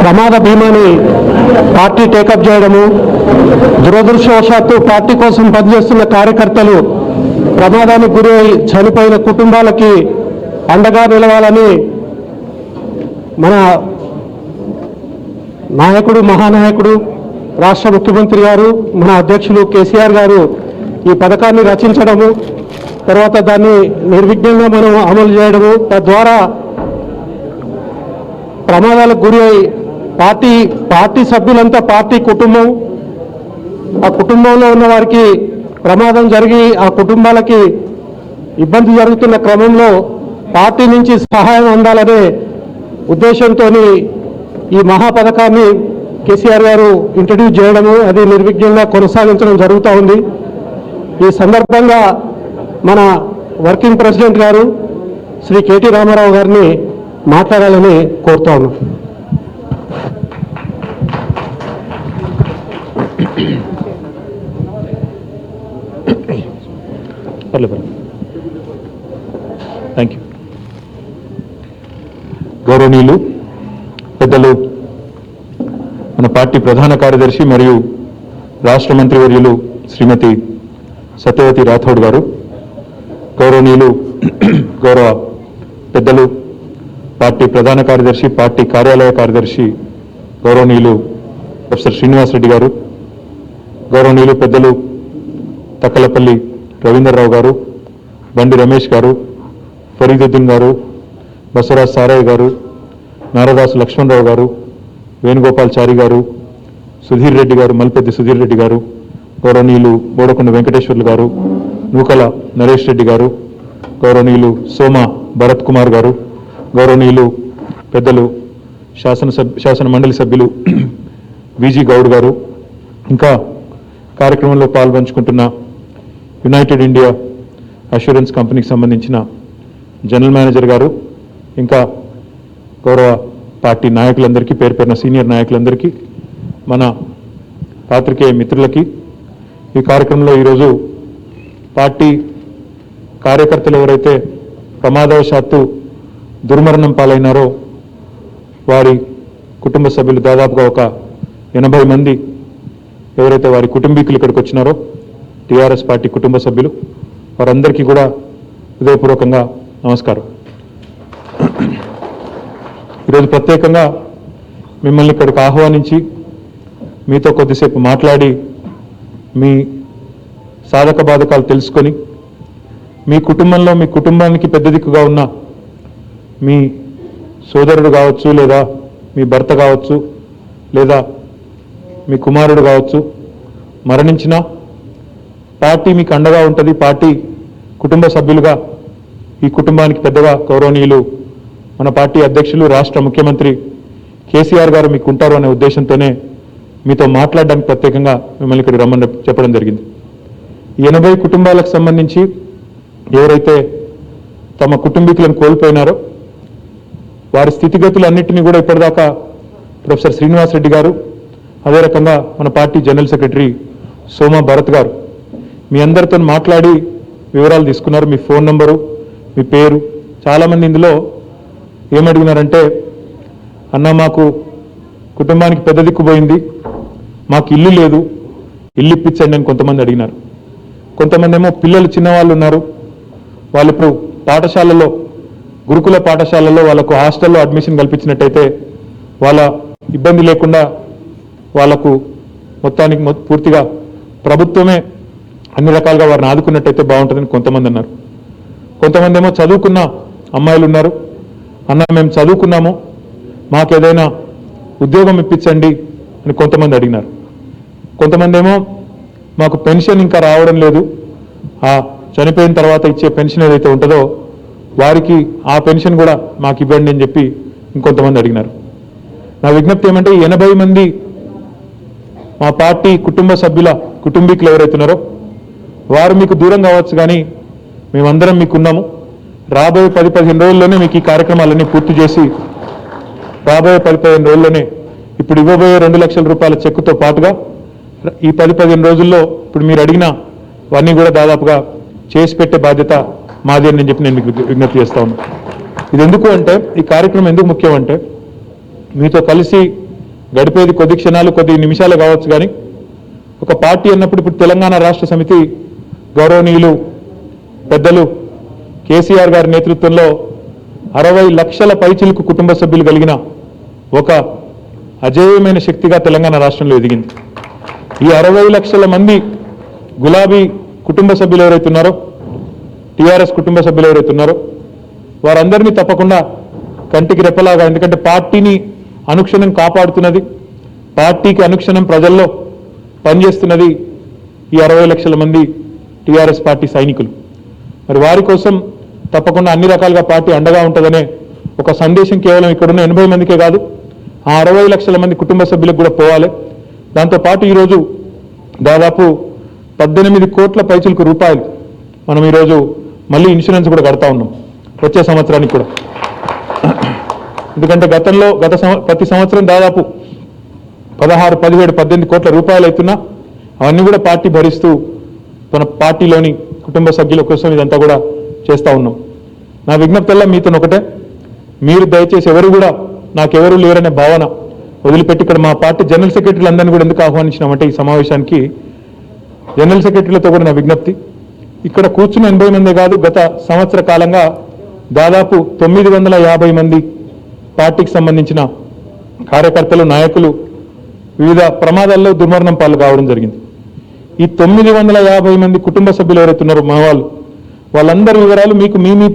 ప్రమాద బీమాని party take up చేయడము, దురదృష్టవశాత్తు పార్టీ కోసం పనిచేస్తున్న కార్యకర్తలు ప్రమాదానికి గురి చనిపోయిన కుటుంబాలకి అండగా నిలవాలని మన నాయకుడు, మహానాయకుడు, రాష్ట్ర ముఖ్యమంత్రి గారు, మన అధ్యక్షులు కేసీఆర్ గారు ఈ పథకాన్ని రచించడము, తర్వాత దాన్ని నిర్విఘ్నంగా మనం అమలు చేయడము, తద్వారా ప్రమాదాలకు గురి అయి పార్టీ సభ్యులంతా పార్టీ కుటుంబం, ఆ కుటుంబంలో ఉన్న వారికి ప్రమాదం జరిగి ఆ కుటుంబాలకి ఇబ్బంది జరుగుతున్న క్రమంలో పార్టీ నుంచి సహాయం అందాలనే ఉద్దేశంతో ఈ మహా పథకాన్ని కేసీఆర్ గారు ఇంట్రడ్యూస్ చేయడము, అది నిర్విఘ్నంగా కొనసాగించడం జరుగుతూ ఉంది. ఈ సందర్భంగా మన వర్కింగ్ ప్రెసిడెంట్ గారు శ్రీ కేటీ రామారావు గారిని మాట్లాడాలని కోరుతా ఉన్నాం. Thank you. గౌరవనీయులు పెద్దలు, మన పార్టీ ప్రధాన కార్యదర్శి మరియు రాష్ట్ర మంత్రివర్యులు శ్రీమతి సత్యవతి రాథోడ్ గారు, గౌరవనీయులు గౌరవ పెద్దలు పార్టీ ప్రధాన కార్యదర్శి, పార్టీ కార్యాలయ కార్యదర్శి గౌరవనీయులు ప్రొఫెసర్ శ్రీనివాస్ రెడ్డి గారు, గౌరవనీయులు పెద్దలు తక్కలపల్లి రవీంద్రరావు గారు, బండి రమేష్ గారు, ఫరీదుద్దీన్ గారు, బసవరాజ్ సారయ్య గారు, నారదాసు లక్ష్మణరావు గారు, వేణుగోపాల్చారి గారు, సుధీర్ రెడ్డి గారు, మల్పెద్ది సుధీర్ రెడ్డి గారు, గౌరవనీయులు బోడకొండ వెంకటేశ్వర్లు గారు, నూకల నరేష్ రెడ్డి గారు, గౌరవనీయులు సోమ భరత్ కుమార్ గారు, గౌరవనీయులు పెద్దలు శాసన మండలి సభ్యులు విజి గౌడ్ గారు, ఇంకా కార్యక్రమంలో పాల్పంచుకుంటున్న యునైటెడ్ ఇండియా అష్యూరెన్స్ కంపెనీకి సంబంధించిన జనరల్ మేనేజర్ గారు, ఇంకా గౌరవ పార్టీ నాయకులందరికీ, పేరు పేరున సీనియర్ నాయకులందరికీ, మన పాత్రికేయ మిత్రులకి, ఈ కార్యక్రమంలో ఈరోజు పార్టీ కార్యకర్తలు ఎవరైతే ప్రమాదవశాత్తు దుర్మరణం పాలైనారో వారి కుటుంబ సభ్యులు దాదాపుగా ఒక 80 మంది ఎవరైతే వారి కుటుంబీకులు ఇక్కడికి వచ్చినారో టీఆర్ఎస్ పార్టీ కుటుంబ సభ్యులు, వారందరికీ కూడా హృదయపూర్వకంగా నమస్కారం. ఈరోజు ప్రత్యేకంగా మిమ్మల్ని ఇక్కడికి ఆహ్వానించి మీతో కొద్దిసేపు మాట్లాడి మీ సాధక బాధకాలు తెలుసుకొని, మీ కుటుంబంలో మీ కుటుంబానికి పెద్ద దిక్కుగా ఉన్న మీ సోదరుడు కావచ్చు, లేదా మీ భర్త కావచ్చు, లేదా మీ కుమారుడు కావచ్చు, మరణించినా పార్టీ మీకు అండగా ఉంటుంది. పార్టీ కుటుంబ సభ్యులుగా ఈ కుటుంబానికి పెద్దగా గౌరవనీయులు మన పార్టీ అధ్యక్షులు, రాష్ట్ర ముఖ్యమంత్రి కేసీఆర్ గారు మీకు ఉంటారు అనే ఉద్దేశంతోనే మీతో మాట్లాడడానికి ప్రత్యేకంగా మిమ్మల్ని ఇక్కడ రమ్మని చెప్పడం జరిగింది. 80 కుటుంబాలకు సంబంధించి ఎవరైతే తమ కుటుంబీకులను కోల్పోయినారో వారి స్థితిగతులన్నింటినీ కూడా ఇప్పటిదాకా ప్రొఫెసర్ శ్రీనివాస్ రెడ్డి గారు, అదే రకంగా మన పార్టీ జనరల్ సెక్రటరీ సోమ భరత్ గారు మీ అందరితో మాట్లాడి వివరాలు తీసుకున్నారు. మీ ఫోన్ నంబరు, మీ పేరు. చాలామంది ఇందులో ఏమడిగినారంటే, అన్న మాకు కుటుంబానికి పెద్ద దిక్కుపోయింది, మాకు ఇల్లు లేదు, ఇల్లు ఇప్పించండి అని కొంతమంది అడిగినారు. కొంతమంది ఏమో పిల్లలు చిన్నవాళ్ళు ఉన్నారు, వాళ్ళు ఇప్పుడు పాఠశాలలో, గురుకుల పాఠశాలలో వాళ్ళకు హాస్టల్లో అడ్మిషన్ కల్పించినట్టయితే వాళ్ళ ఇబ్బంది లేకుండా వాళ్లకు మొత్తానికి పూర్తిగా ప్రభుత్వమే అన్ని రకాలుగా వారిని ఆదుకున్నట్టయితే బాగుంటుందని కొంతమంది అన్నారు. కొంతమంది ఏమో చదువుకున్న అమ్మాయిలు ఉన్నారు, అన్న మేము చదువుకున్నాము, మాకు ఏదైనా ఉద్యోగం ఇప్పించండి అని కొంతమంది అడిగినారు. కొంతమంది ఏమో మాకు పెన్షన్ ఇంకా రావడం లేదు, ఆ చనిపోయిన తర్వాత ఇచ్చే పెన్షన్ ఏదైతే ఉంటుందో వారికి ఆ పెన్షన్ కూడా మాకు ఇవ్వండి అని చెప్పి ఇంకొంతమంది అడిగినారు. నా విజ్ఞప్తి ఏమంటే, 80 మంది మా పార్టీ కుటుంబ సభ్యుల కుటుంబీకులు ఎవరైతున్నారో వారు మీకు దూరం కావచ్చు, కానీ మేమందరం మీకున్నాము. రాబోయే 10-15 రోజుల్లోనే మీకు ఈ కార్యక్రమాలన్నీ పూర్తి చేసి, రాబోయే 10-15 రోజుల్లోనే ఇప్పుడు ఇవ్వబోయే 2 లక్షల రూపాయల చెక్కుతో పాటుగా ఈ 10-15 రోజుల్లో ఇప్పుడు మీరు అడిగిన అవన్నీ కూడా దాదాపుగా చేసి పెట్టే బాధ్యత మాది అని చెప్పి నేను మీకు విజ్ఞప్తి చేస్తా ఉన్నాను. ఇది ఎందుకు అంటే, ఈ కార్యక్రమం ఎందుకు ముఖ్యం అంటే, మీతో కలిసి గడిపేది కొద్ది క్షణాలు కొద్ది నిమిషాలు కావచ్చు, కానీ ఒక పార్టీ అన్నప్పుడు ఇప్పుడు తెలంగాణ రాష్ట్ర సమితి గౌరవనీయులు పెద్దలు కేసీఆర్ గారి నేతృత్వంలో 60 లక్షల పైచిలుకు కుటుంబ సభ్యులు కలిగిన ఒక అజేయమైన శక్తిగా తెలంగాణ రాష్ట్రంలో ఎదిగింది. ఈ 60 లక్షల మంది గులాబీ కుటుంబ సభ్యులు ఎవరైతే ఉన్నారో, టీఆర్ఎస్ కుటుంబ సభ్యులు ఎవరైతే ఉన్నారో వారందరినీ తప్పకుండా కంటికి రెప్పలాగా, ఎందుకంటే పార్టీని అనుక్షణం కాపాడుతున్నది, పార్టీకి అనుక్షణం ప్రజల్లో పనిచేస్తున్నది ఈ 60 లక్షల మంది టీఆర్ఎస్ పార్టీ సైనికులు. మరి వారి కోసం తప్పకుండా అన్ని రకాలుగా పార్టీ అండగా ఉంటుందనే ఒక సందేశం కేవలం ఇక్కడున్న 80 మందికే కాదు, ఆ 60 లక్షల మంది కుటుంబ సభ్యులకు కూడా పోవాలి. దాంతోపాటు ఈరోజు దాదాపు 18 కోట్ల పైచిలకు రూపాయలు మనం ఈరోజు మళ్ళీ ఇన్సూరెన్స్ కూడా కడతా ఉన్నాం వచ్చే సంవత్సరానికి కూడా. ఎందుకంటే గతంలో ప్రతి సంవత్సరం దాదాపు 16, 17, 18 కోట్ల రూపాయలు అవుతున్నా అవన్నీ కూడా పార్టీ భరిస్తూ మన పార్టీలోని కుటుంబ సభ్యుల కోసం ఇదంతా కూడా చేస్తూ ఉన్నాం. నా విజ్ఞప్తిలో మీతో ఒకటే, మీరు దయచేసి ఎవరు కూడా నాకెవరూ లేరనే భావన వదిలిపెట్టి ఇక్కడ మా పార్టీ జనరల్ సెక్రటరీలు అందరినీ కూడా ఎందుకు ఆహ్వానించినామంటే ఈ సమావేశానికి జనరల్ సెక్రటరీలతో కూడా నా విజ్ఞప్తి, ఇక్కడ కూర్చున్న 80 మందే కాదు, గత సంవత్సర కాలంగా దాదాపు 950 మంది పార్టీకి సంబంధించిన కార్యకర్తలు, నాయకులు వివిధ ప్రమాదాల్లో దుర్మరణం పాలు కావడం జరిగింది. ఈ 950 మంది కుటుంబ సభ్యులు ఎవరైతే ఉన్నారో మా వాళ్ళందరి వివరాలు మీకు మీ మీ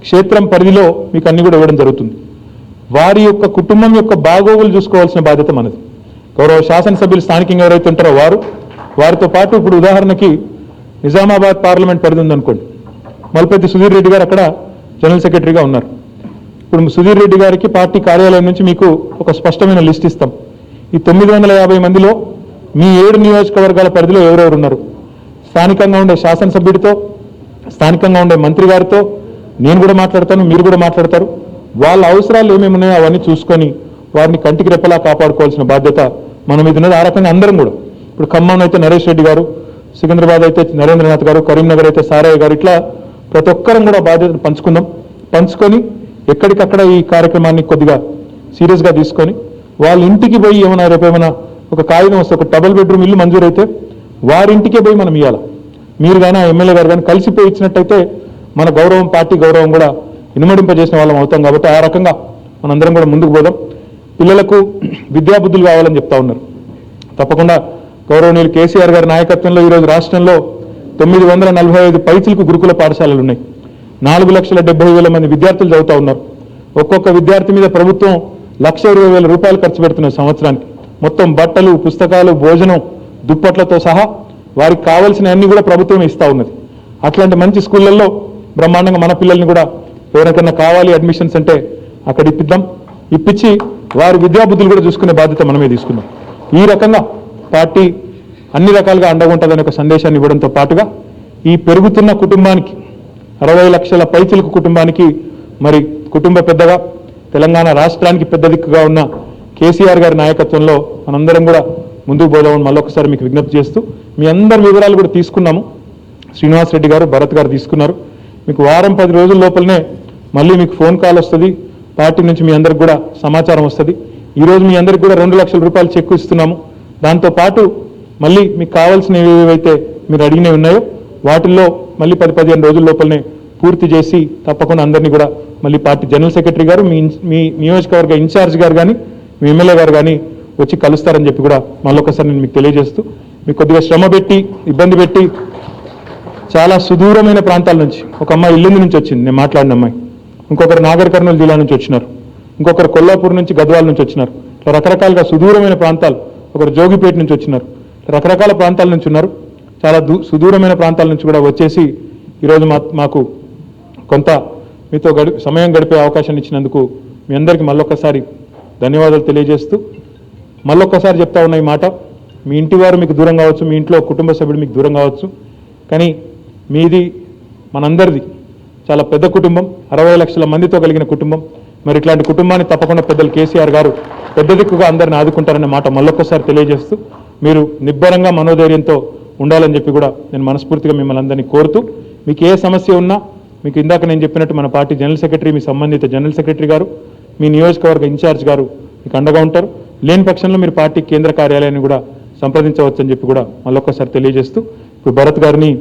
క్షేత్రం పరిధిలో మీకు అన్ని కూడా ఇవ్వడం జరుగుతుంది. వారి యొక్క కుటుంబం యొక్క బాగోగులు చూసుకోవాల్సిన బాధ్యత మనది. గౌరవ శాసనసభ్యులు స్థానికంగా ఎవరైతే ఉంటారో వారితో పాటు ఇప్పుడు ఉదాహరణకి నిజామాబాద్ పార్లమెంట్ పరిధి ఉందనుకోండి, మల్పెద్ది సుధీర్ రెడ్డి గారు అక్కడ జనరల్ సెక్రటరీగా ఉన్నారు. ఇప్పుడు సుధీర్ రెడ్డి గారికి పార్టీ కార్యాలయం నుంచి మీకు ఒక స్పష్టమైన లిస్ట్ ఇస్తాం. ఈ 950 మందిలో మీ 7 నియోజకవర్గాల పరిధిలో ఎవరెవరు ఉన్నారు, స్థానికంగా ఉండే శాసనసభ్యుడితో, స్థానికంగా ఉండే మంత్రి గారితో నేను కూడా మాట్లాడతాను, మీరు కూడా మాట్లాడతారు. వాళ్ళ అవసరాలు ఏమేమి ఉన్నాయో అవన్నీ చూసుకొని వారిని కంటికి రెప్పలా కాపాడుకోవాల్సిన బాధ్యత మన మీద ఉన్నది. ఆ రకంగా అందరం కూడా, ఇప్పుడు ఖమ్మం అయితే నరేష్ రెడ్డి గారు, సికింద్రాబాద్ అయితే నరేంద్రనాథ్ గారు, కరీంనగర్ అయితే సారయ్య గారు, ఇట్లా ప్రతి ఒక్కరం కూడా బాధ్యతను పంచుకొని ఎక్కడికక్కడ ఈ కార్యక్రమాన్ని కొద్దిగా సీరియస్గా తీసుకొని వాళ్ళ ఇంటికి పోయి ఏమైనా రేపు ఏమైనా ఒక కాగితం వస్తే, ఒక డబుల్ బెడ్రూమ్ ఇల్లు మంజూరైతే వారింటికే పోయి మనం ఇవ్వాలి. మీరు కానీ ఆ ఎమ్మెల్యే గారు కానీ కలిసిపోయి ఇచ్చినట్టయితే మన గౌరవం, పార్టీ గౌరవం కూడా ఇనుమడింపజేసిన వాళ్ళం అవుతాం. కాబట్టి ఆ రకంగా మనందరం కూడా ముందుకు పోదాం. పిల్లలకు విద్యాబుద్ధులు కావాలని చెప్తా ఉన్నారు. తప్పకుండా గౌరవనీయులు కేసీఆర్ గారి నాయకత్వంలో ఈరోజు రాష్ట్రంలో 945 పైచిలకు గురుకుల పాఠశాలలు ఉన్నాయి. 4,70,000 మంది విద్యార్థులు చదువుతా ఉన్నారు. ఒక్కొక్క విద్యార్థి మీద ప్రభుత్వం 1,20,000 రూపాయలు ఖర్చు పెడుతున్నారు సంవత్సరానికి. మొత్తం బట్టలు, పుస్తకాలు, భోజనం, దుప్పట్లతో సహా వారికి కావాల్సిన అన్ని కూడా ప్రభుత్వం ఇస్తూ ఉన్నది. అట్లాంటి మంచి స్కూళ్ళల్లో బ్రహ్మాండంగా మన పిల్లల్ని కూడా ఎవరికైనా కావాలి అడ్మిషన్స్ అంటే అక్కడ ఇప్పించి వారి విద్యాబుద్ధులు కూడా చూసుకునే బాధ్యత మనమే తీసుకున్నాం. ఈ రకంగా పార్టీ అన్ని రకాలుగా అండగా ఉంటుందనే ఒక సందేశాన్ని ఇవ్వడంతో పాటుగా ఈ పెరుగుతున్న కుటుంబానికి 60 లక్షల పైచిలకు కుటుంబానికి మరి కుటుంబ పెద్దగా తెలంగాణ రాష్ట్రానికి పెద్ద దిక్కుగా ఉన్న కేసీఆర్ గారి నాయకత్వంలో మనందరం కూడా ముందుకు పోదామని మళ్ళొకసారి మీకు విజ్ఞప్తి చేస్తూ మీ అందరి వివరాలు కూడా తీసుకున్నాము. శ్రీనివాస్ రెడ్డి గారు, భరత్ గారు తీసుకున్నారు. మీకు వారం 10 రోజుల లోపలనే మళ్ళీ మీకు ఫోన్ కాల్ వస్తుంది, పార్టీ నుంచి మీ అందరికి కూడా సమాచారం వస్తుంది. ఈరోజు మీ అందరికి కూడా 2 లక్షల రూపాయలు చెక్కు ఇస్తున్నాము. దాంతోపాటు మళ్ళీ మీకు కావాల్సిన ఏవైతే మీరు అడిగినవి ఉన్నాయో వాటిల్లో మళ్ళీ 10-15 రోజుల లోపలనే పూర్తి చేసి తప్పకుండా అందరినీ కూడా మళ్ళీ పార్టీ జనరల్ సెక్రటరీ గారు, మీ నియోజకవర్గ ఇన్ఛార్జ్ గారు కానీ, మీ ఎమ్మెల్యే గారు కానీ వచ్చి కలుస్తారని చెప్పి కూడా మళ్ళొకసారి నేను మీకు తెలియజేస్తూ, మీకు కొద్దిగా శ్రమ పెట్టి ఇబ్బంది పెట్టి చాలా సుదూరమైన ప్రాంతాల నుంచి ఒక అమ్మాయి ఇల్లుంది నుంచి వచ్చింది, నేను మాట్లాడిన అమ్మాయి, ఇంకొకరు నాగర్ కర్నూలు జిల్లా నుంచి వచ్చినారు, ఇంకొకరు కొల్లాపూర్ నుంచి, గద్వాల నుంచి వచ్చినారు. ఇట్లా రకరకాలుగా సుదూరమైన ప్రాంతాలు, ఒకరు జోగిపేట నుంచి వచ్చినారు, రకరకాల ప్రాంతాల నుంచి ఉన్నారు. చాలా సుదూరమైన ప్రాంతాల నుంచి కూడా వచ్చేసి ఈరోజు మాకు కొంత మీతో సమయం గడిపే అవకాశాన్ని ఇచ్చినందుకు మీ అందరికీ మళ్ళొక్కసారి ధన్యవాదాలు తెలియజేస్తూ మళ్ళొక్కసారి చెప్తా ఉన్న ఈ మాట, మీ ఇంటి వారు మీకు దూరం కావచ్చు, మీ ఇంట్లో కుటుంబ సభ్యుడు మీకు దూరం కావచ్చు, కానీ మీది మనందరిది చాలా పెద్ద కుటుంబం, 60 లక్షల మందితో కలిగిన కుటుంబం. మరి ఇట్లాంటి కుటుంబాన్ని తప్పకుండా పెద్దలు కేసీఆర్ గారు పెద్ద దిక్కుగా అందరిని ఆదుకుంటారనే మాట మళ్ళొక్కసారి తెలియజేస్తూ మీరు నిబ్బరంగా మనోధైర్యంతో ఉండాలని చెప్పి కూడా నేను మనస్ఫూర్తిగా మిమ్మల్ని అందరినీ కోరుతూ, మీకు ఏ సమస్య ఉన్నా మీకు ఇందాక నేను చెప్పినట్టు మన పార్టీ జనరల్ సెక్రటరీ, మీ సంబంధిత జనరల్ సెక్రటరీ గారు, మీ నియోజకవర్గ ఇన్ఛార్జ్ గారు మీకు అండగా ఉంటారు. లేని పక్షంలో మీరు పార్టీ కేంద్ర కార్యాలయాన్ని కూడా సంప్రదించవచ్చని చెప్పి కూడా మళ్ళొక్కసారి తెలియజేస్తూ ఇప్పుడు భరత్ గారిని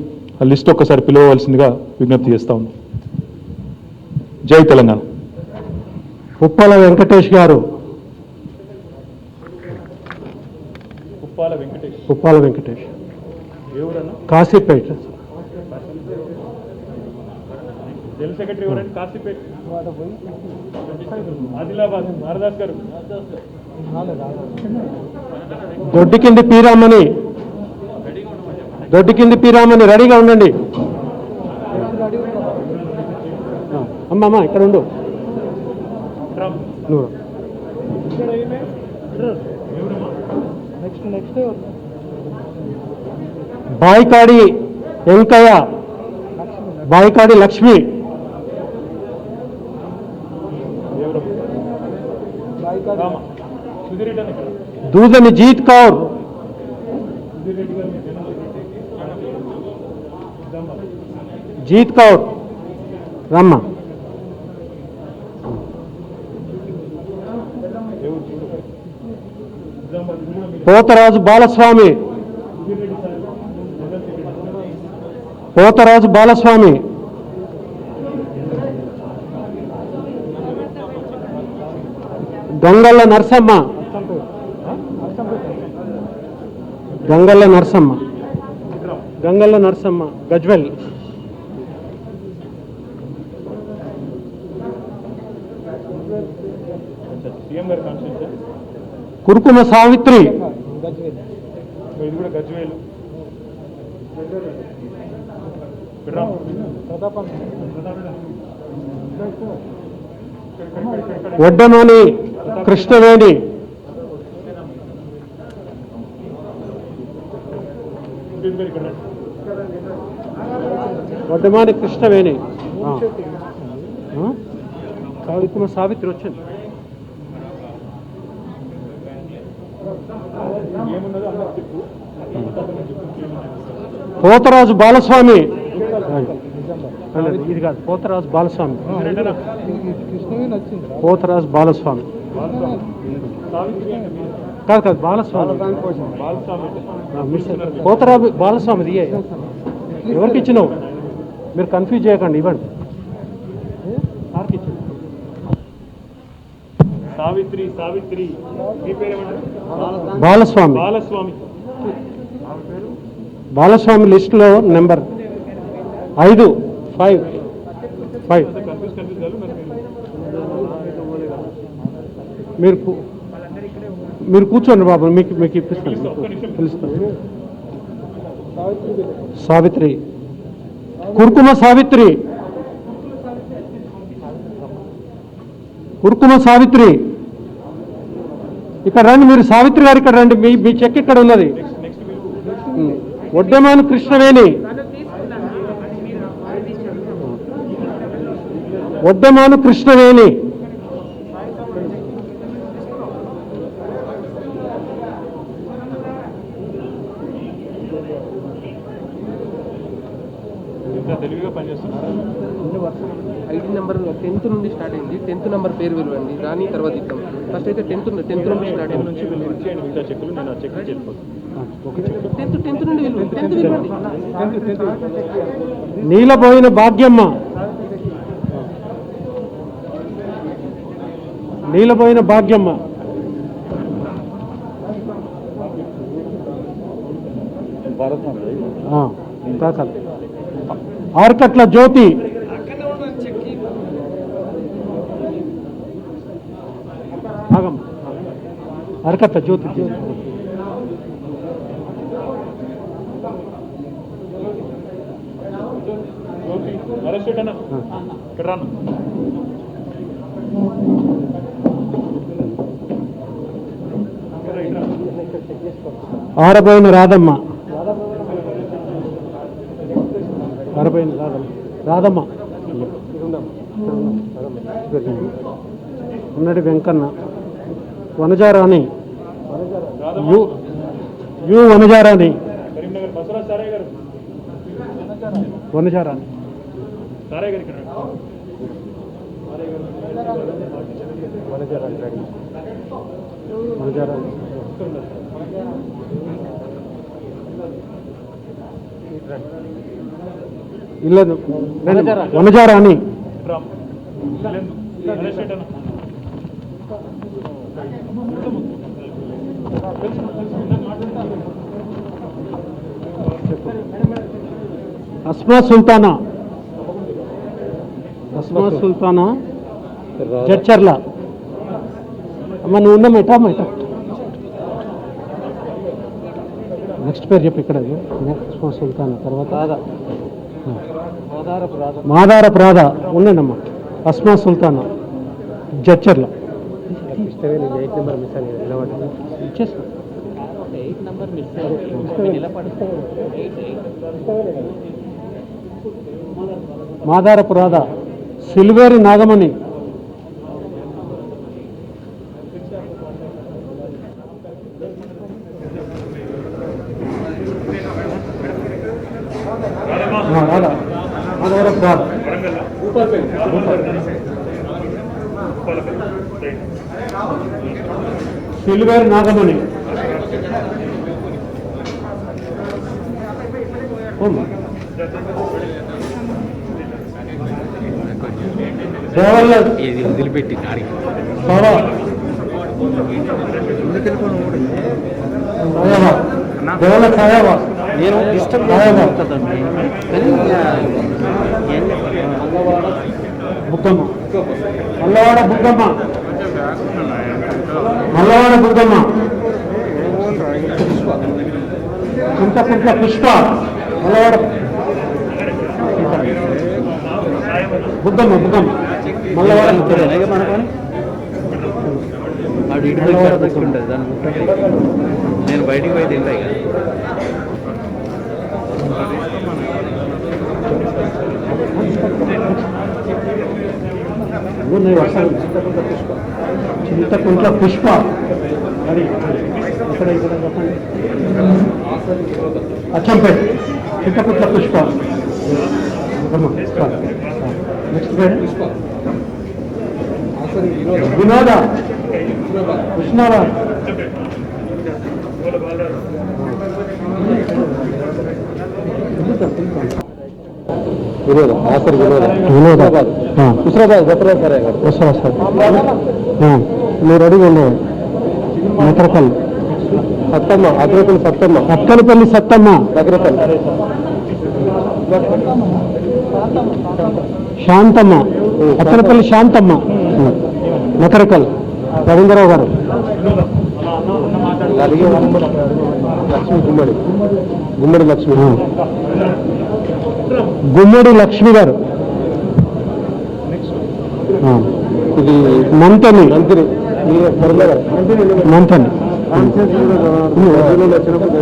ఆ లిస్ట్ ఒక్కసారి పిలవవలసిందిగా విజ్ఞప్తి చేస్తా ఉన్నాం. జై తెలంగాణ. ఉప్పాల వెంకటేష్ గారు. ఉప్పాల వెంకటేష్ కాశీపేట. జనరల్ సెక్రటరీ ఎవరండి? కాశీపేట. ఆదిలాబాద్ నారదాస్ గారు. దొడ్డికింది పీరామణి. దొడ్డికింది పీరామణి రెడీగా ఉండండి. అమ్మమ్మ ఇక్కడ ఉండు. బాయికాడి వెంకయ్య. బాయికాడి లక్ష్మి. దూదని జీత్ కౌర్. జీత్ కౌర్ రమ్మ. పోతరాజు బాలస్వామి. పోతరాజు బాలస్వామి. గంగల్ల నరసమ్మ. గంగల్ల నరసమ్మ. గంగల్ల నరసమ్మ గజ్వెల్. కురుకుమ సావిత్రి. వడ్డనోని కృష్ణవేణి. వడ్డమాని కృష్ణవేణి. కురుకుమ సావిత్రి వచ్చింది. పోతరాజు బాలస్వామి. ఇది కాదు, పోతరాజు బాలస్వామి. పోతరాజు బాలస్వామి కాదు కాదు బాలస్వామి. పోతరాజు బాలస్వామి. ఇది ఎవరికి ఇచ్చినావు? మీరు కన్ఫ్యూజ్ చేయకండి, ఇవ్వండి. సావిత్రి. సావిత్రి బాలస్వామి. బాలస్వామి. బాలస్వామి లిస్టులో నెంబర్ 5. 5. మీరు కూర్చోండి బాబు, మీకు ఇప్పిస్తాను, పిలుస్తాను. సావిత్రి. కురుకుమ సావిత్రి. కురుకుమ సావిత్రి. ఇక్కడ రండి మీరు. సావిత్రి గారు ఇక్కడ రండి. మీ చెక్ ఇక్కడ ఉన్నది. వడ్డమాను కృష్ణవేణి. వడ్డమాను కృష్ణవేణి. తెలివిగా పనిచేస్తున్నారు. 5 నెంబర్ 10th నుండి స్టార్ట్ అయింది. 10th నెంబర్ పేరు పిలవండి, రాని తర్వాత ఇద్దాం. ఫస్ట్ అయితే 10th నుండి స్టార్ట్ అయింది. నుంచి ఇచ్చేయండి మిగతా చెక్కులు. నేను ఆ చెక్ వెళ్ళిపోతాను. 10th నుండి పిలవండి. 10th పిలవండి. నీలబోయిన భాగ్యమ్మ. నీలబోయిన భాగ్యమ్మ. ఆర్కట్ల జ్యోతి. అరకట్ల జ్యోతి. ఆరబోయిన రాధమ్మ. ఆరబోయిన రాధమ్మ. ఉన్నటి వెంకన్న. వనజారాణి. యు వనజారాణి. వనజారాణి. ఇల్లదు వనజారాణి అస్మా సుల్తానా జడ్చర్ల అమ్మ నువ్వు ఉన్నాం ఎటా నెక్స్ట్ పేరు చెప్పి ఇక్కడ అస్మా సుల్తానా తర్వాత మాదారపు రాధ ఉండండమ్మా అస్మా సుల్తానా జడ్చర్ల మాదారపు రాధ సిల్వేరి నాగమణి రాధా మాదారపు రాధ సిల్వేరి నాగమణి ఇది వదిలిపెట్టి దేవల ఛాయావా నేను ఇష్టం బుగ్గమ్మ మల్లవాడ బుగ్గమ్మ కుంట పుష్ప మల్లవాడ బుగ్గమ్మ మల్లవాడ ఆవిడ ఇటు ఉంటుంది దాన్ని ముట్టండి నేను బయటికి పోయి తింటా ఇక చింతకుంట్ల పుష్ప ఇక్కడ చెప్పండి అచ్చంపేట చింతకుంట్ల పుష్ప నెక్స్ట్ పేరు వినోద కృష్ణారావు మీరు అడిగి నకరకల్ సత్తమ్మ అక్కలపల్లి సత్తమ్మ శాంతమ్మ అక్కలపల్లి శాంతమ్మ నకరకల్ రవీంద్రరావు గారు గుమ్మడి లక్ష్మి గారు ఇది మంతని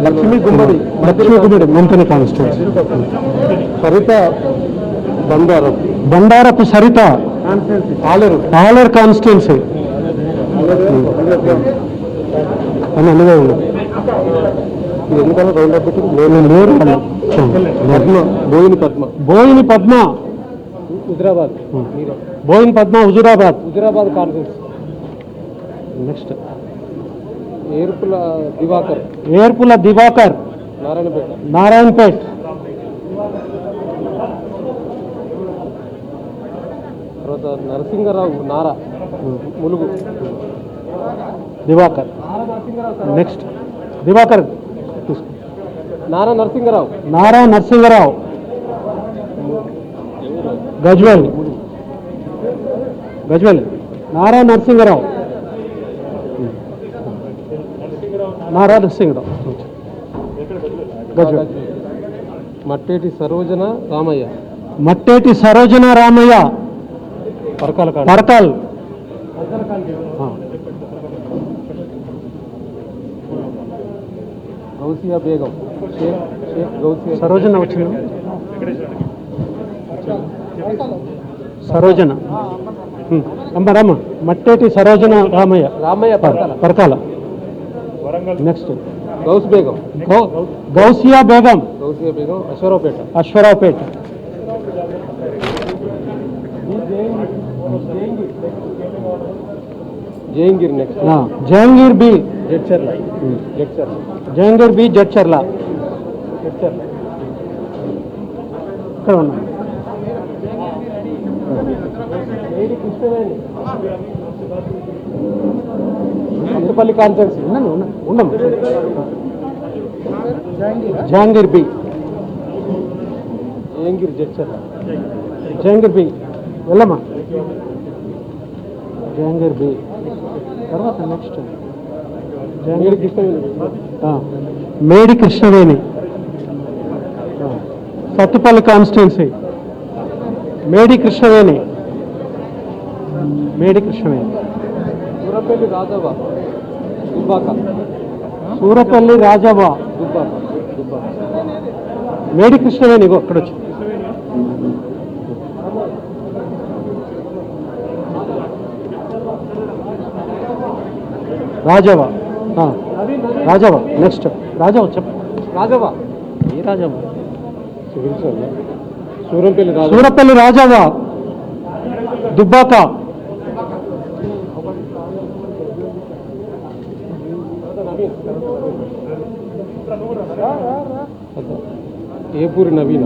లక్ష్మీ గుమ్మడి మంతని కాన్స్టిట్యూన్సీ సరిత బండారపు సరిత ఆలర్ కాన్స్టిట్యున్సీ అని అందులో ఉంది బోయిని పద్మ హుజురాబాద్ కాన్ఫరెన్స్ నెక్స్ట్ ఏర్పుల దివాకర్ నారాయణపేట్ తర్వాత నరసింగరావు ములుగు దివాకర్ నెక్స్ట్ దివాకర్ నారా నరసింగరావు గజ్వేల్ నారా నరసింగరావు గజ్వేల్ మట్టేటి సరోజన రామయ్య పరకాల్ గౌసియా బేగం సరోజన వచ్చింది సరోజన అమ్మ Matteti Sarojana Ramaiah Parakala next Gousia Begum Ashwaraopeta Jayangiri next Jahangir B Jadcherla Jahangir B Jadcherla ఇక్కడ ఉన్నాం. కొత్తపల్లి కాన్ఫరెన్స్ ఉన్నాం. జహంగీర్ బి జయంగిరి జడ్చర్ల జహంగీర్ బి వెళ్ళమ్మా. జహంగీర్ బి తర్వాత నెక్స్ట్ జయంగిరి కృష్ణవేణి మేడి కృష్ణవేణి సత్తుపల్లి కాన్స్టిట్యున్సీ. మేడి కృష్ణవేణి సూరపల్లి రాఘవ దుబ్బాక సూరపల్లి రాజవ్వ దుబ్బాక మేడి కృష్ణవేణి ఇగో అక్కడ వచ్చి రాజవ్వ రాజవ్వ నెక్స్ట్ రాజవ్వ చెప్పు. రాఘవ ఏ రాజవ్వ? సూరంపల్లి రాఘవ సూరపల్లి రాజవ్వ దుబ్బాక. ఏపూరి నవీన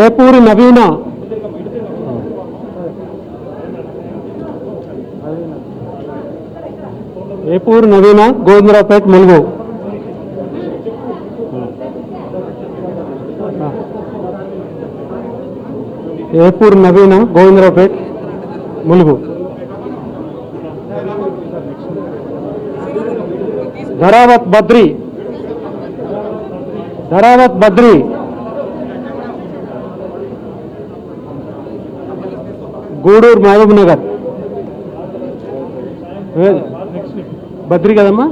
ఏపూరి నవీన ఏపూరి నవీన గోవిందరావుపేట ములుగు. ఏపూరి నవీన గోవిందరావుపేట ములుగు. ధరావత్ బద్రి గూడూరు మహబూబ్ నగర్. బద్రి కదమ్మా.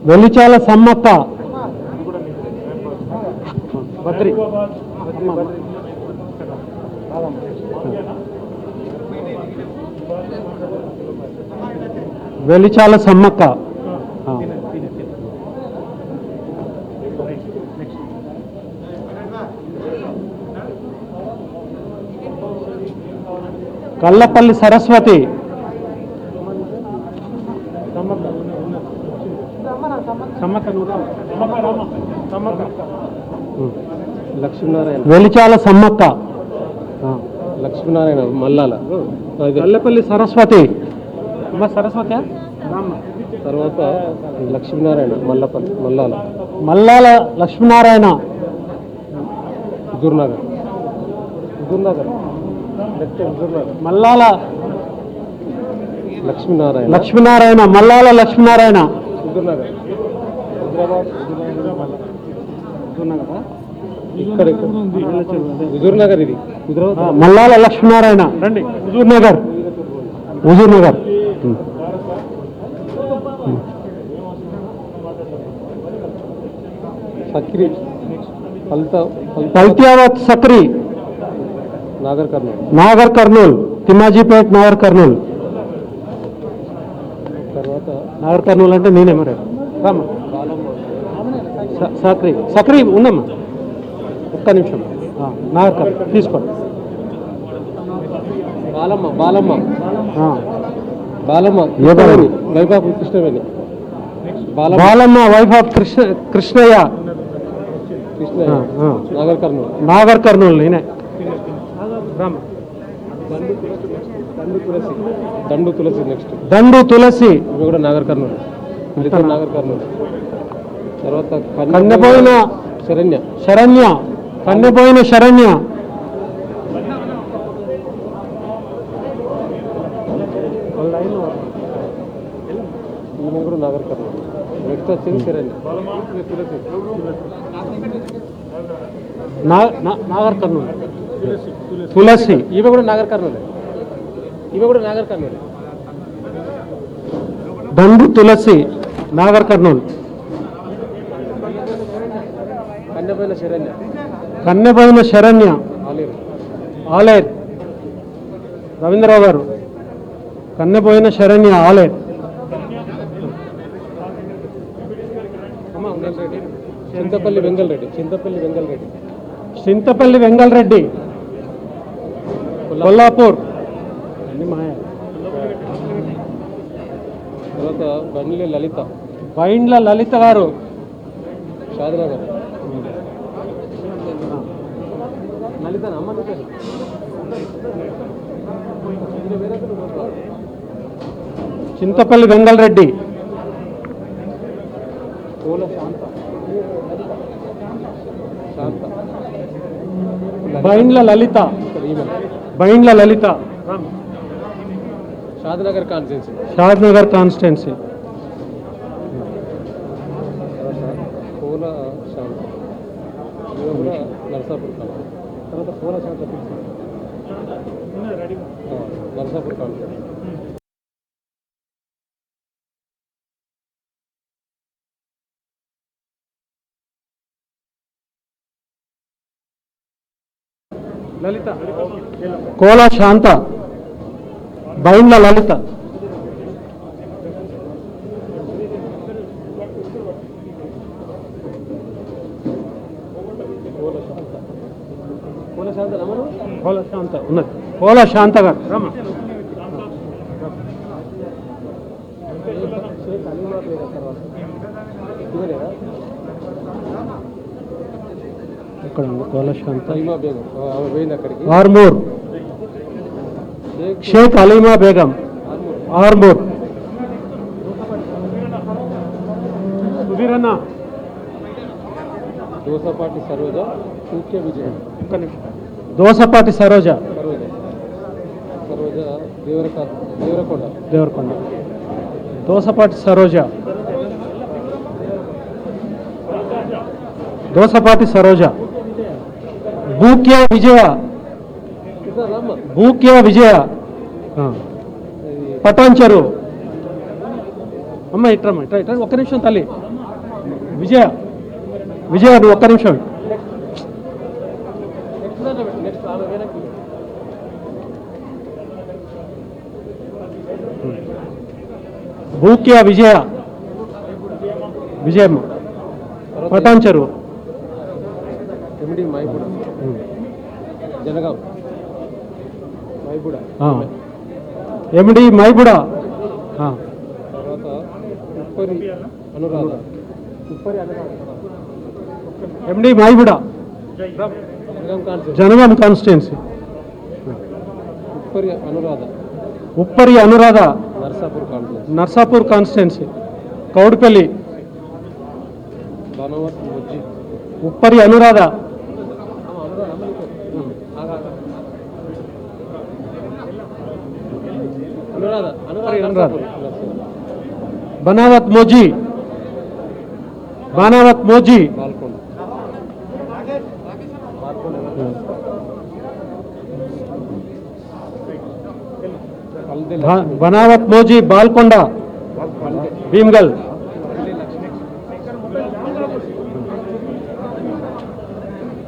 వెలిచాల సమ్మక్క బద్రి. వెలిచాల సమ్మక్క. కల్లపల్లి సరస్వతి. లక్ష్మీనారాయణ వెలిచాల సమ్మక్క. లక్ష్మీనారాయణ మల్లాల కల్లపల్లి సరస్వతి. సరస్వతి తర్వాత లక్ష్మీనారాయణ మల్లాల మల్లాల లక్ష్మీనారాయణ హుజూర్నగర్ మల్లాల లక్ష్మీనారాయణ మల్లాల లక్ష్మీనారాయణ హుజూర్నగర్ ఇక్కడ హుజూర్నగర్ ఇది మల్లాల లక్ష్మీనారాయణ రండి. హుజూర్నగర్ సక్రి పల్త్యావత్ సక్రి నాగర్ కర్నూల్ తిమ్మాజీపేట్ నాగర్ కర్నూల్. తర్వాత నాగర్ కర్నూల్ అంటే నేనే మరి రామ్మా. సక్రి ఉందమ్మా ఒక్క నిమిషం. నాగర్ కర్నూల్ తీసుకోండి. Balamma wife of Krishnaveni. Balamma wife of Krishnaiah Nagar Kurnool నేనే. దండు తులసి ఇవి కూడా నాగర్ కర్నూల్. తర్వాత కన్నెపోయిన శరణ్య ఈమె కూడా నాగర్ కర్నూల్. నెక్స్ట్ వచ్చేది శరణ్య నాగర్ కర్నూల్. తులసి ఈమె కూడా నాగర్ కర్నూల్. దండు తులసి నాగర్ కర్నూల్. కన్నెపోయిన శరణ్య ఆలేర్ రవీంద్రరావు గారు. కన్నెపోయిన శరణ్య ఆలేర్. చింతపల్లి వెంగల్ రెడ్డి చింతపల్లి వెంగళరెడ్డి, కొల్లాపూర్. తర్వాత బండ్ల లలిత, బైండ్ల లలిత గారు, షాద్నగర్. లలిత అమ్మ చింతపల్లి వెంగళరెడ్డి, పూల శాంత, శాంత, బైండ్ల లలిత, ఈమె బైండ్ల లలిత, షాద్నగర్ కాన్స్టిట్యున్సీ. షాద్నగర్ కాన్స్టిట్యున్సీ. పూల శాంత, ఈమె కూడా నర్సాపూర్ కాన్స్టిట్యున్సీ. తర్వాత పూల శాంత నర్సాపూర్ కాన్స్టిట్యున్సీ. లలిత, కోల శాంత, బైండ్ల లలిత. పూల శాంత రమణ, కోల శాంత ఉన్నది. కోల శాంత గారు రమ. షేక్ అలీమా పేరు తర్వాత ఇదేనా? ఇక్కడ ఉంది కోల శాంత. అలీమా బేగం ఆమె పోయింది అక్కడికి. ఆర్మూర్, షేక్ అలీమా బేగం, ఆర్మూర్. సుధీరన్న, దోసపాటి సరోజ, సూక్య విజయ. ఒక్క నిమిషం. దోసపాటి సరోజ, సరోజ, సరోజ దేవరకొండ. దేవరకొండ. దోసపాటి సరోజ, దోసపాటి సరోజ. బూక్య విజయ, బూక్య విజయ, పటాన్చెరు. అమ్మ ఇట్రమ్మ, ఇట్రా ఇట్రా, ఒక్క నిమిషం తల్లి. విజయ, విజయ నువ్వు ఒక్క నిమిషం. బూక్య విజయ, విజయమ్మ, పటాన్చెరు. ఎండి మైబుడ, జనగాం మైబుడ. ఎండి మైబుడ. తర్వాత Uppari Anuradha, Uppari Anuradha, MD Maibuda, Jangaon constituency. Jangaon constituency. Uppari Anuradha, Uppari Anuradha, Narsapur constituency. Narsapur constituency. Kowdipally, Banavath Mujji, Uppari Anuradha. Anuradha, Anuradha. Banavath Moji, Banavath Moji. Balkonda, Banavath Moji, Balkonda, Bheemgal.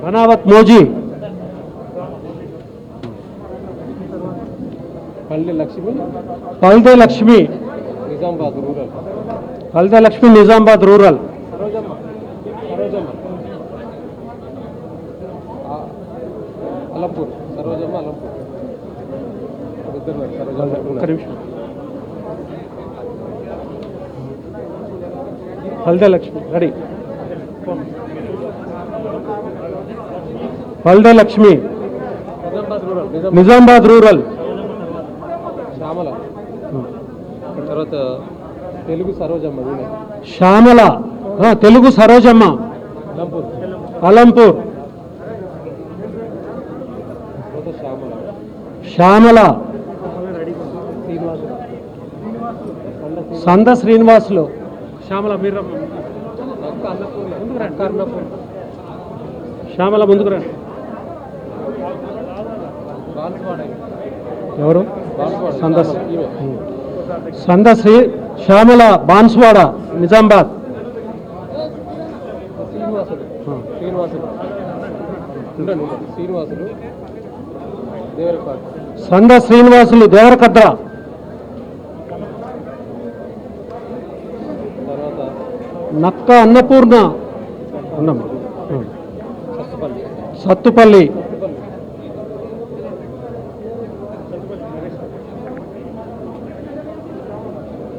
Banavath Moji, Palle Lakshmi, Palde Lakshmi, Nizamabad rural. Palde Lakshmi, Nizamabad rural. Sarojamma, Sarojamma, Alampur. Sarojamma Alampur. ఇద్దరు ఒక్క నిమిషం. Palde Lakshmi ready. Palde Lakshmi, Nizamabad rural. Nizamabad rural. Shyamala. తర్వాత తెలుగు సరోజమ్మ, వీణ శ్యామల, తెలుగు సరోజమ్మ, అలంపూర్. అలంపూర్. తర్వాత శ్యామల, శ్యామల, శ్రీనివాసు, సంద శ్రీనివాసులు. శ్యామల మీరు అక్క అన్నపూర్ణ, అక్క అన్నపూర్ణ. శ్యామల ముందుకు రండి. బాన్స్వాడ, ఎవరు? బాన్స్వాడ. సంద ఈమె సంద శ్రీ శ్యామల, బాన్స్వాడ, నిజామాబాద్. శ్రీనివాసులు, శ్రీనివాసులు ఉండండి, శ్రీనివాసులు దేవరపాటు. సంద శ్రీనివాసులు, దేవరకద్ర. తర్వాత నక్క అన్నపూర్ణ. సత్తుపల్లి, సత్తుపల్లి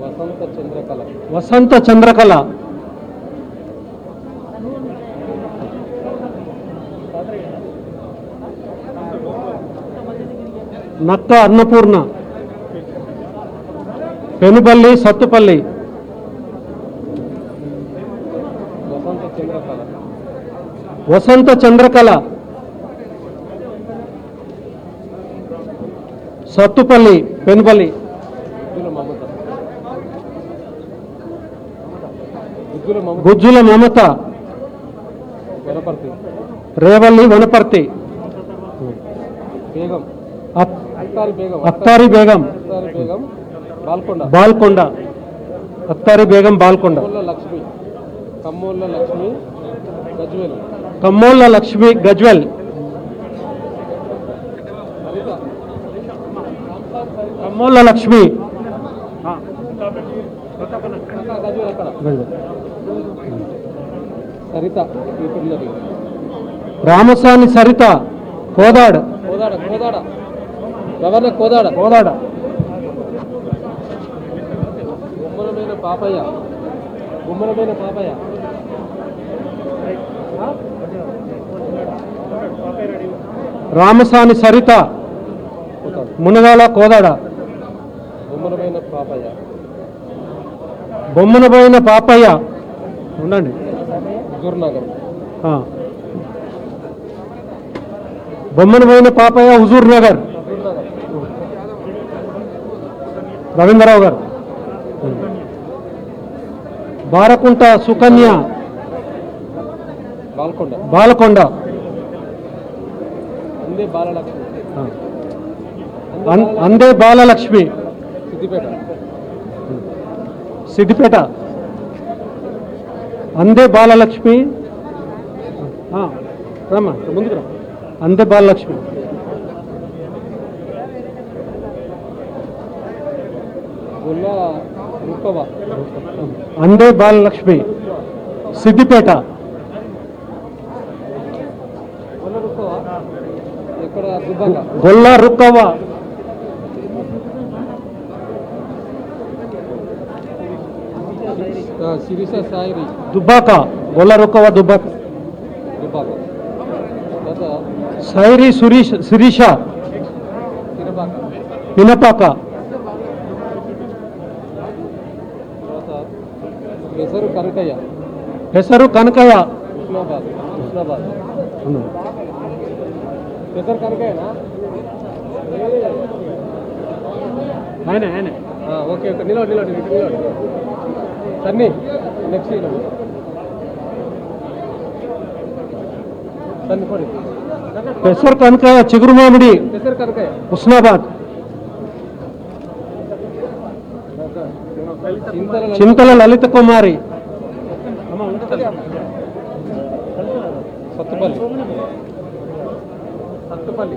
వసంత చంద్రకళ వసంత చంద్రకళ నక్క అన్నపూర్ణ పెనుపల్లి సత్తుపల్లి వసంత చంద్రకళ వసంత చంద్రకళ సత్తుపల్లి పెనుపల్లి గుజ్జుల గుజ్జుల మమత మమత వనపర్తి రేవల్లి వనపర్తి బేగం అత్- అత్తారి బేగం అత్తారి బేగం అత్తారి బేగం బాల్కొండ బాల్కొండ అత్తారి బేగం బాల్కొండ కమ్మోళ్ళ లక్ష్మి గజ్వేల్ కమ్మోళ్ళ లక్ష్మి గజ్వెల్ కమ్మోళ్ళ లక్ష్మి గజ్వేల్ అక్కడ సరిత ఈ పిల్లలు రామసాని సరిత కోదాడ్ కోదాడ కోదాడ రవణ కోదాడ కోదాడ గుమ్మలమైన పాపయ్య గుమ్మలమైన పాపయ్య రామసాని సరిత మునగాల కోదాడ గుమ్మలమైన పాపయ్య బొమ్మనబోయిన పాపయ్య ఉండండి హుజూర్నగర్ ఆ. బొమ్మనబోయిన పాపయ్య హుజూర్ నగర్ రవీంద్రరావు గారు బారకుంట సుకన్య బాల్కొండ బాలకొండ అందే బాలలక్ష్మి ఆ. అందే బాలలక్ష్మి సిద్దిపేట సిద్దిపేట అందే బాలలక్ష్మి ఆ, రమ్మా ముందుకు రా అందే బాలలక్ష్మి గుల్లా రుక్కవ అందే బాలలక్ష్మి సిద్దిపేట గుల్ల రుక్కవ ఇక్కడ దుబ్బాక గొల్ల రుక్కవ్వ శిరీష సాయిరి దుబ్బాక గొల్ల రుక్కవ్వ దుబ్బాక దుబ్బాక తర్వాత సైరి శిరీష తిరబాక పినపాక తర్వాత మెసరు కనకయ్య పెసరు కనకయ్య హుస్నాబాద్ హుస్నాబాద్ మెసరు కనకయ్యనా ఆయన ఆయన ఓకే ఓకే నిలబడి నిలబడి నిలబడి సన్నీ నెక్స్ట్ సన్ని పడి పెసరు కనకయ్య చిగురు మామిడి మెసరు కనకయ్య హుస్నాబాద్ చింతల చింతల లలిత కుమారి సత్తుపల్లి సత్తుపల్లి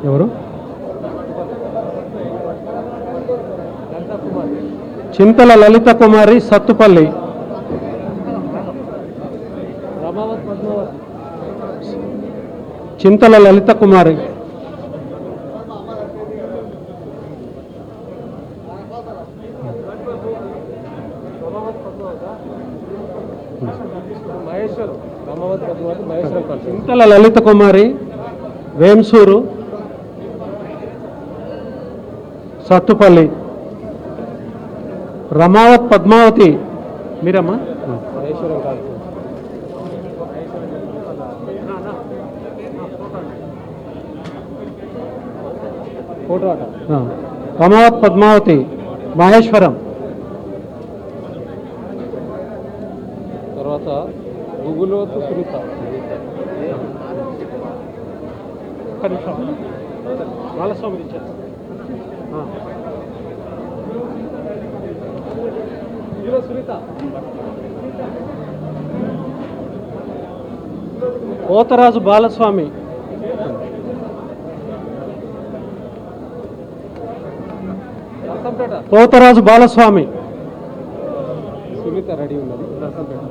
ఎవరు లలితా కుమార్ చింతల లలిత కుమారి సత్తుపల్లి రమావత్ పద్మావత్ చింతల లలిత కుమారి మహేశ్వర్ రమావత్ పద్మావత్ మహేశ్వర్ కలిసి చింతల లలిత కుమారి వేంసూరు సత్తుపల్లి రమావత్ పద్మావతి మీరమ్మా మహేశ్వరం కలిసి ఫోటో ఆట ఆ, రమావత్ పద్మావతి మహేశ్వరం తర్వాత గుగులోతు సునీత బాలస్వామి ఇచ్చారు హీరో సునీత పోతరాజు బాలస్వామి నర్సంపేట పోతరాజు బాలస్వామి సునీత సునీత రెడీ ఉన్నది నర్సంపేట.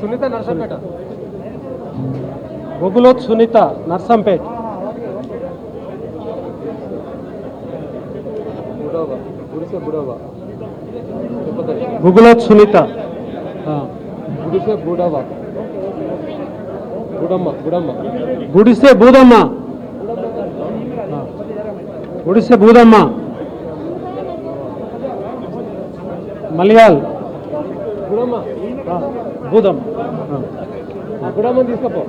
సునీత నర్సంపేట. బొగులోత్ సునీత నర్సంపేట్. బుడోబా గుడిసె బుడోబా బొగులోత్ సునీత. గుడిసె బుడోబా బుడమ్మ బుడమ్మ గుడిసె బూదమ్మ. గుడిసె బూదమ్మ. మలయాళ్ బుడమ్మ బూదం. బుడమ్మని తీసుకపో.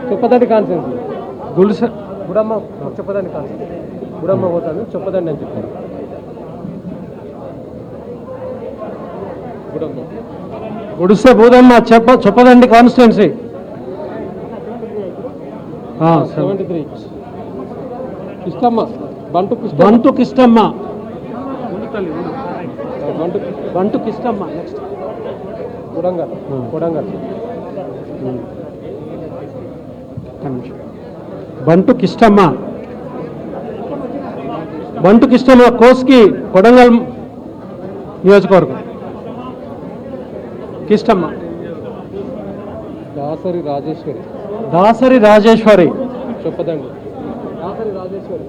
చెప్పదండి కాన్సెన్స్. గుడిసె బుడమ్మ చెప్పదండి కాన్సెన్స్. బుడమ్మ పోతాను చెప్పదండి అని చెప్పాను. బుడమ్మ గుడిసె బూదమ్మ చెప్పదండి కాన్స్టిట్యున్సీ. 73 కిష్టమ్మ బంటు బంటు కిష్టమ్మ. బంటు బంటు కిష్టమ్మ. నెక్స్ట్ కొడంగల్ కొడంగల్ బంటు కిష్టమ్మ. బంటు కిష్టమ్మ కోస్కి కొడంగల్ నియోజకవర్గం. కిష్టమ్మ. దాసరి రాజేశ్వరి. దాసరి రాజేశ్వరి చెప్పదండి. దాసరి రాజేశ్వరి.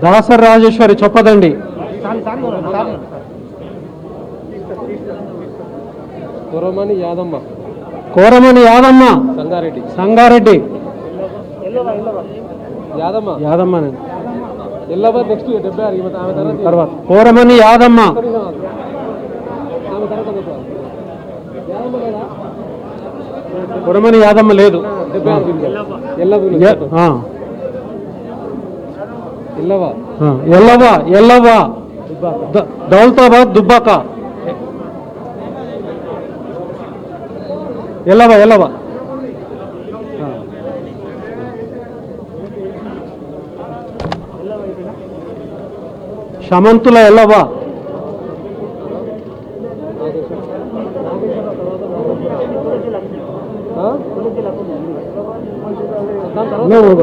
దాసరి రాజేశ్వరి చొప్పదండి. కొరమని యాదమ్మ. కోరమని యాదమ్మ. సంగారెడ్డి. సంగారెడ్డి. యాదమ్మ యాదమ్మ ఎల్లవ నెక్స్ట్ 76 ఆమె తర్వాత కోరమని యాదమ్మ. ఆమె తర్వాత యాదమ్మ లేదా కోరమని యాదమ్మ లేదు. 76 ఎల్లవ ఎల్లవ ఎల్లవ దౌలతాబాద్ దుబ్బాక. ఎల్లవ ఎల్లవ. శమంతుల ఎల్లవ.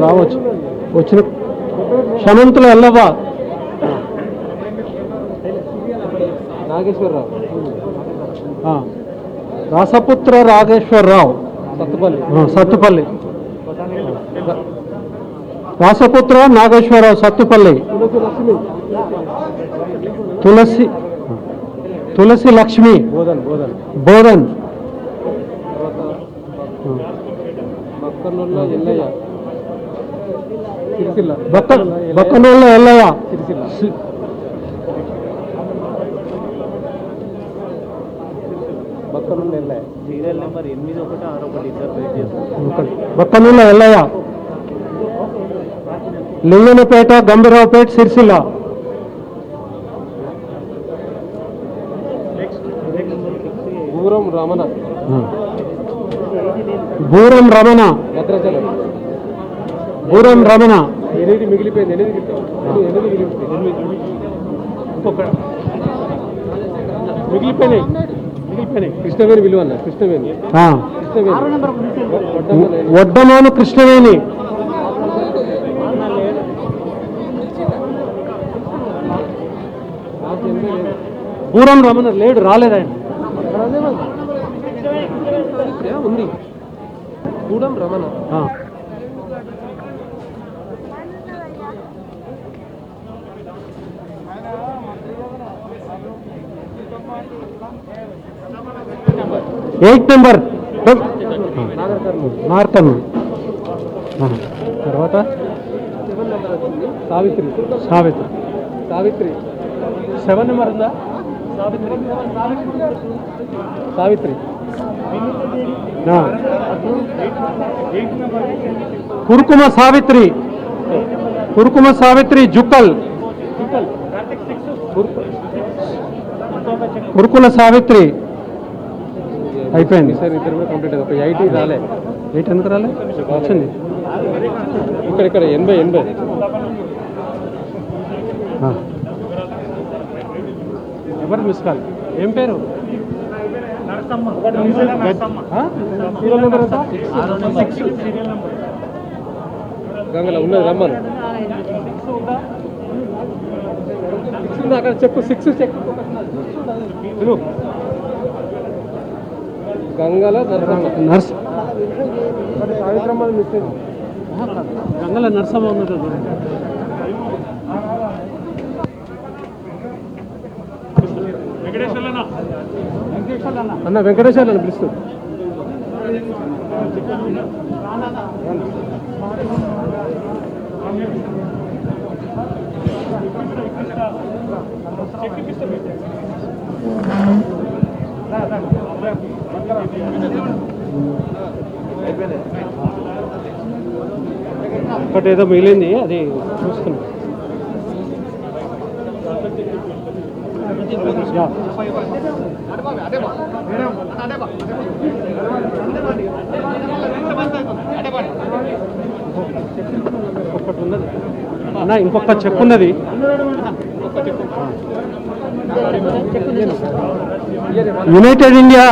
రావచ్చు వచ్చిన శమంతుల ఎల్లవ. నాగేశ్వరరావు. రాసపుత్ర రాగేశ్వరరావు. సత్తుపల్లి. సత్తుపల్లి. రాసపుత్ర నాగేశ్వరరావు సత్తుపల్లి. తులసి తులసి లక్ష్మి బోధన్ బోధన్ బోధన్. బక్కనొల్ల ఎల్లయ్య సిరిసిల్ల. బక్కనోళ్ళ ఎల్లయ్య సిరిసిల్ల. బక్కనొల్ల ఎల్లయ్య. సీరియల్ నెంబర్ 8161 ఇద్దరు వెయిట్ చేస్తారు. బక్కనోళ్ళ ఎల్లయ్య. లింగనపేట గంభీరావుపేట సిరిసిల్ల. బూరం రమణ. బూరం రమణ. భద్రాచలం. బూరం రమణ. 8 మిగిలిపోయింది. 8 మిగిలిపోయింది. మిగిలిపోయినాయి. కృష్ణవేణి విలువ అన్న. కృష్ణవేణి. వడ్డమాను కృష్ణవేణి. బూరం రమణ లేడు, రాలేదు ఆయన. ఉంది బూరం రమణ. ఎయిట్ నెంబర్ నార్కన్. తర్వాత సావిత్రి. సావిత్రి. సావిత్రి 7 నెంబర్ ఉందా? సావిత్రి. కురుకుమ సావిత్రి. కురుకుమ సావిత్రి జుక్కల్. కురుకుల సావిత్రి అయిపోయింది. సార్ ఇద్దరు కూడా కంప్లీట్ అయ్యింది. ఒక 80 రాలే. 8 ఎందుకు రాలే? వచ్చింది ఇక్కడ 80. ఎవరు మిస్ కాల్? ఏం పేరు? సీరియల్ నెంబర్ ఎంత? గంగల ఉన్నది రమ్మను అక్కడ చెప్పు 6 check Gangala nurse Savitramma miss Gangala Narsamma ఉన్నది అన్న వెంకటేశ్వర్లను పిలుస్తుంది ఒకటి ఏదో మిగిలింది అది చూస్తున్నాం ఒకటి ఉన్నది అన్న ఇంకొక చెక్ ఉన్నది యునైటెడ్ ఇండియా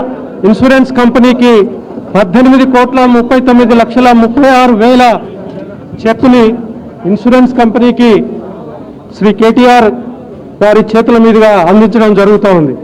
ఇన్సూరెన్స్ కంపెనీకి 18,39,36,000 చెక్కుని ఇన్సూరెన్స్ కంపెనీకి శ్రీ కేటీఆర్ గారి చేతుల మీదుగా అందించడం జరుగుతూ ఉంది.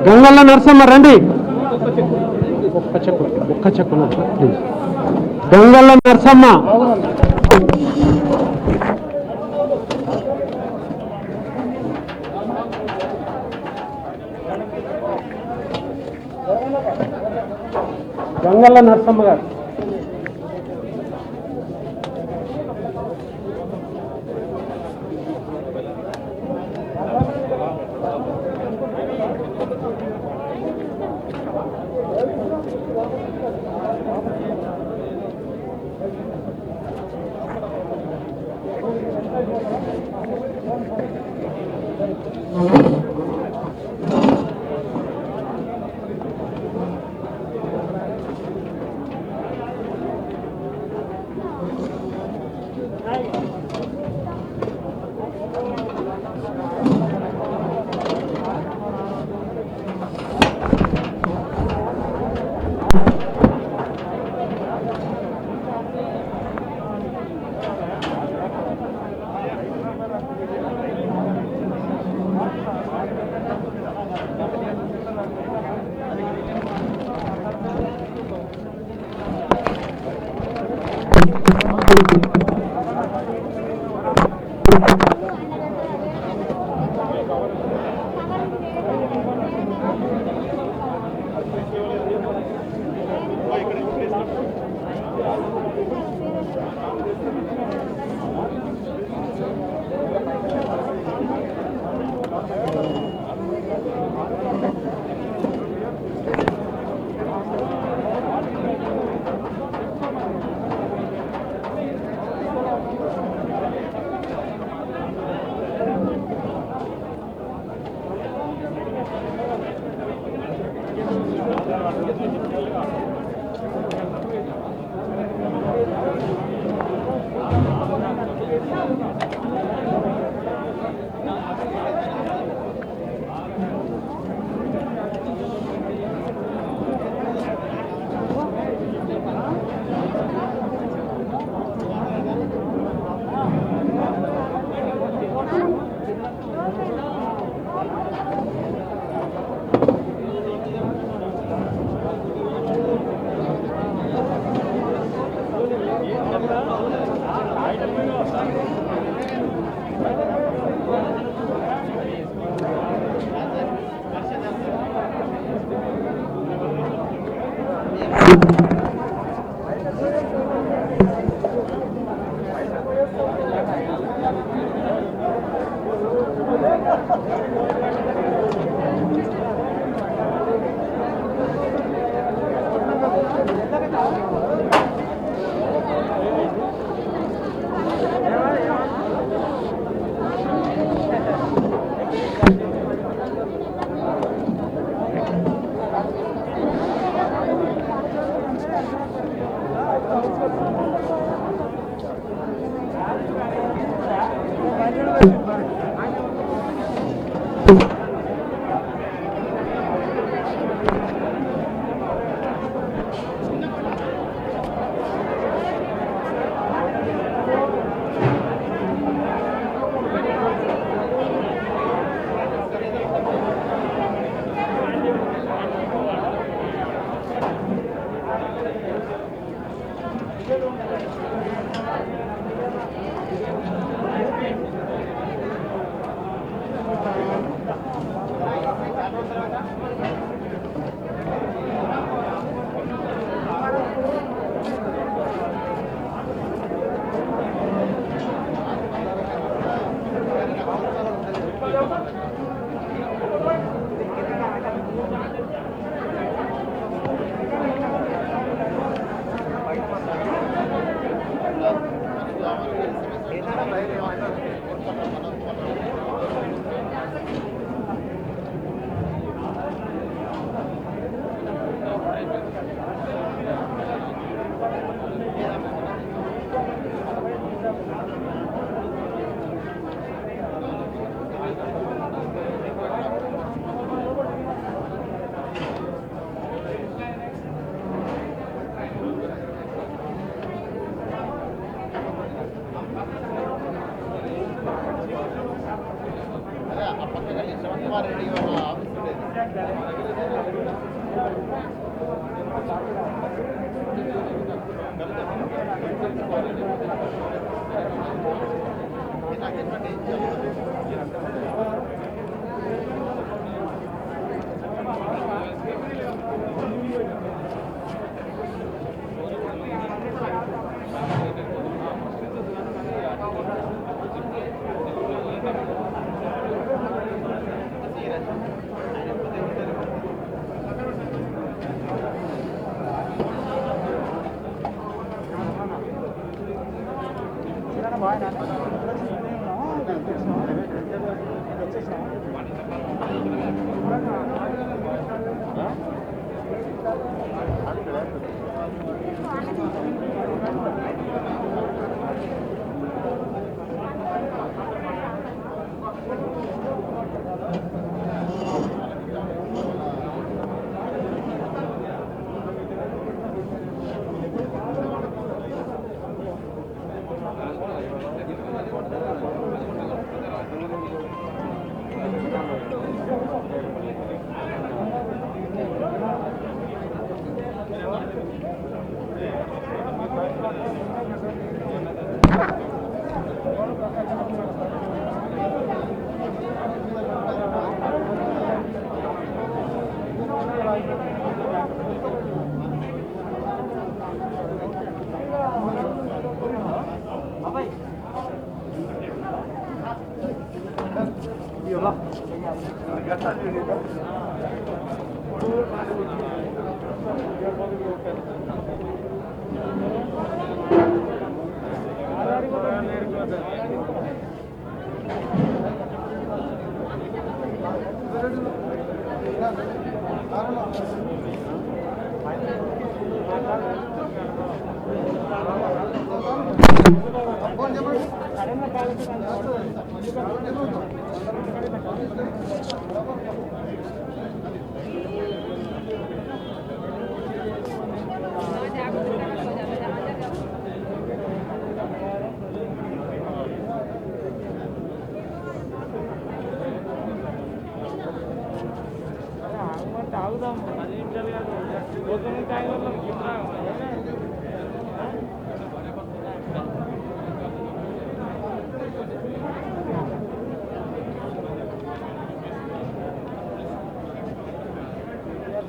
గంగల్ల నరసమ్మ రండి ఒక్క చెక్కు ప్లీజ్ గంగల్ల నరసమ్మ గారు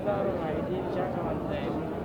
Claro, aí ele já não